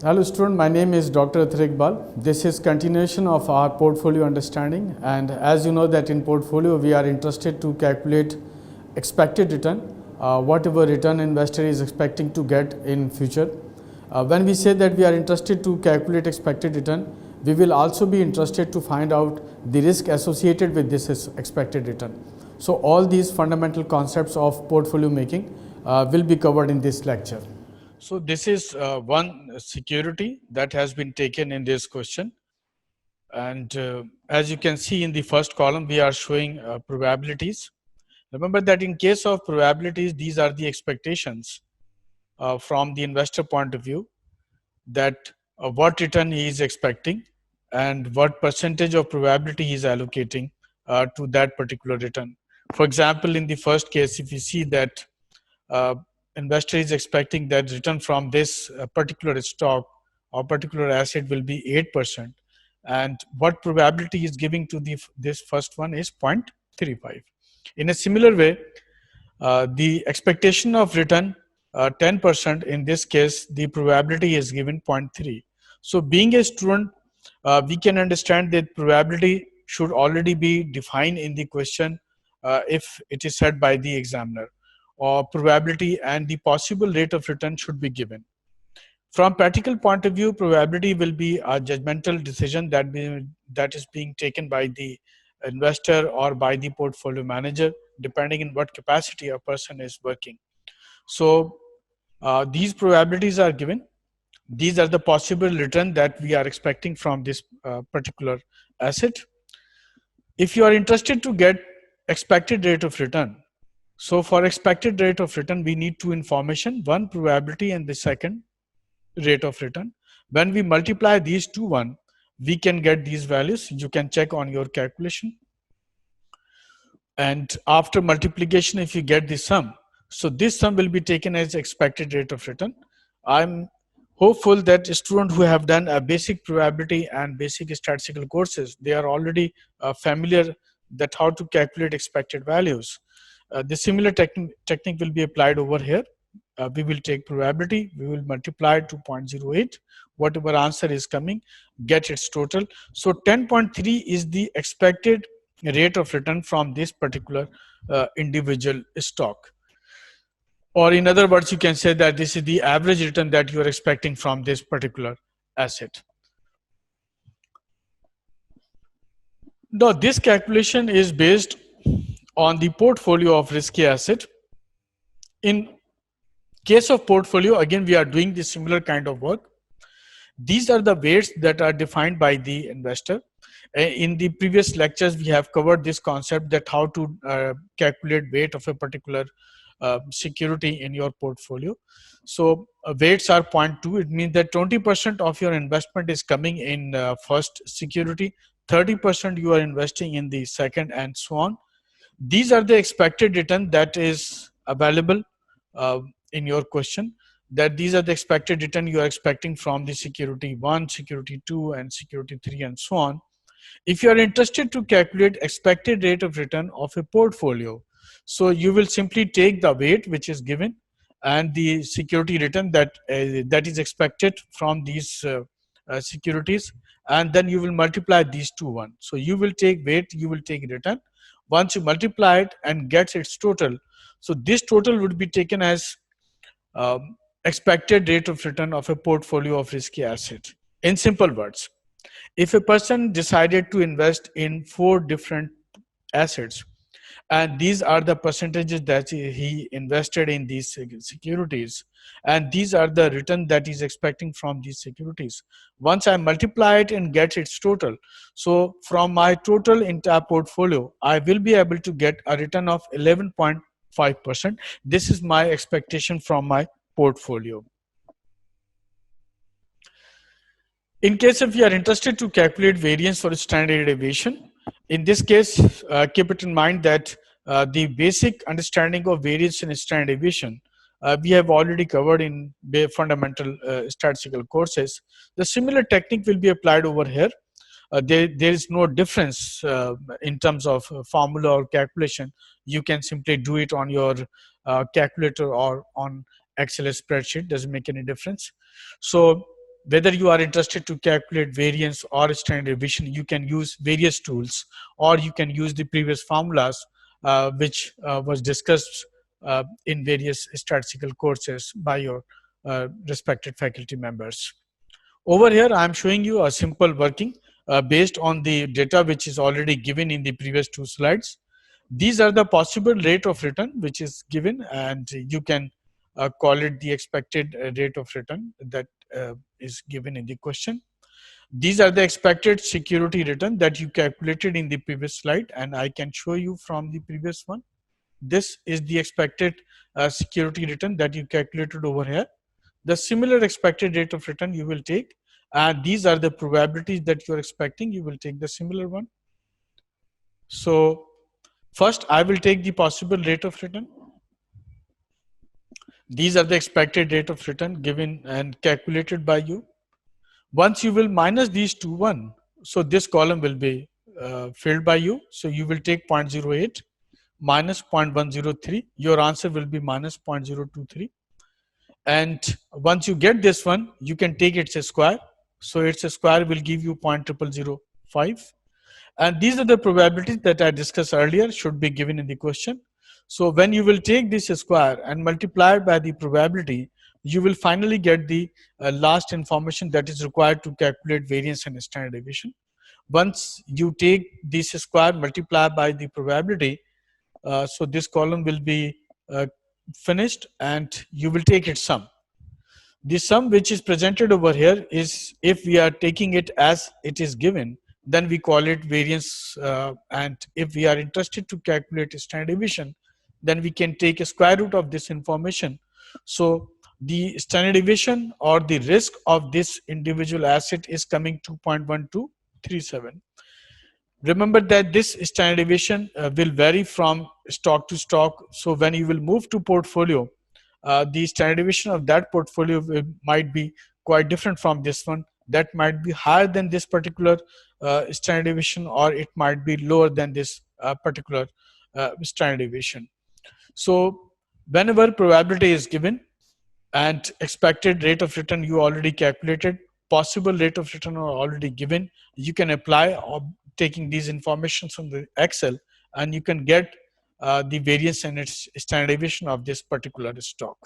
Hello student, my name is Dr. Athar Iqbal. This is continuation of our portfolio understanding, and as you know that in portfolio we are interested to calculate expected return, whatever return investor is expecting to get in future. When we say that we are interested to calculate expected return, we will also be interested to find out the risk associated with this expected return. So all these fundamental concepts of portfolio making will be covered in this lecture. So this is one security that has been taken in this question, and as you can see in the first column we are showing probabilities. Remember that in case of probabilities, these are the expectations from the investor point of view, that what return he is expecting and what percentage of probability he is allocating to that particular return. For example, in the first case, if you see that investor is expecting that return from this particular stock or particular asset will be 8%, and what probability is giving to this first one is 0.35. In a similar way, the expectation of return 10%, in this case the probability is given 0.3. So being a student, we can understand that probability should already be defined in the question if it is said by the examiner, or probability and the possible rate of return should be given. From practical point of view, probability will be a judgmental decision that is being taken by the investor or by the portfolio manager, depending on what capacity a person is working. So these probabilities are given. These are the possible return that we are expecting from this particular asset. If you are interested to get expected rate of return, so for expected rate of return, we need two information, one probability and the second rate of return. When we multiply these two, we can get these values. You can check on your calculation. And after multiplication, if you get the sum, so this sum will be taken as expected rate of return. I'm hopeful that students who have done a basic probability and basic statistical courses, they are already familiar that how to calculate expected values. The similar technique will be applied over here. We will take probability, we will multiply to 0.08, whatever answer is coming, get its total. So 10.3 is the expected rate of return from this particular individual stock. Or in other words, you can say that this is the average return that you are expecting from this particular asset. Now this calculation is based on the portfolio of risky asset. In case of portfolio, again we are doing the similar kind of work. These are the weights that are defined by the investor. In the previous lectures we have covered this concept, that how to calculate weight of a particular security in your portfolio. So weights are 0.2. It means that 20% of your investment is coming in first security, 30% you are investing in the second, and so on. These are the expected return that is available in your question, that these are the expected return you are expecting from the security 1, security 2, and security 3, and so on. If you are interested to calculate expected rate of return of a portfolio, so you will simply take the weight which is given and the security return that is expected from these securities, and then you will multiply these two. So you will take weight, you will take return. Once you multiply it and gets its total, so this total would be taken as expected rate of return of a portfolio of risky assets. In simple words, if a person decided to invest in 4 different assets, and these are the percentages that he invested in these securities, and these are the return that he's expecting from these securities, once I multiply it and get its total, so from my total entire portfolio I will be able to get a return of 11.5%. This is my expectation from my portfolio. In case if you are interested to calculate variance for standard deviation, in this case, keep it in mind that the basic understanding of variance and standard deviation we have already covered in fundamental statistical courses. The similar technique will be applied over here. There is no difference in terms of formula or calculation. You can simply do it on your calculator or on Excel spreadsheet, doesn't make any difference. So Whether you are interested to calculate variance or standard deviation, you can use various tools, or you can use the previous formulas which was discussed in various statistical courses by your respected faculty members. Over here, I am showing you a simple working based on the data which is already given in the previous two slides. These are the possible rate of return which is given, and you can call it the expected rate of return that is given in the question. These are the expected security return that you calculated in the previous slide, and I can show you from the previous one. This is the expected security return that you calculated over here. The similar expected rate of return you will take, and these are the probabilities that you are expecting. You will take the similar one. So first I will take the possible rate of return. These are the expected rate of return given and calculated by you. Once you will minus these two one, so this column will be filled by you. So you will take 0.08 minus 0.103. Your answer will be minus 0.023. And once you get this one, you can take its square. So its square will give you 0.0005. And these are the probabilities that I discussed earlier should be given in the question. So when you will take this square and multiply it by the probability, you will finally get the last information that is required to calculate variance and standard deviation. Once you take this square, multiply by the probability, so this column will be finished, and you will take its sum. The sum which is presented over here is, if we are taking it as it is given, then we call it variance, and if we are interested to calculate standard deviation, then we can take a square root of this information. So the standard deviation or the risk of this individual asset is coming to 0.1237. Remember that this standard deviation will vary from stock to stock. So when you will move to portfolio, the standard deviation of that portfolio might be quite different from this one. That might be higher than this particular standard deviation, or it might be lower than this particular standard deviation. So whenever probability is given and expected rate of return you already calculated, possible rate of return are already given, you can apply taking these informations from the Excel, and you can get the variance and its standard deviation of this particular stock.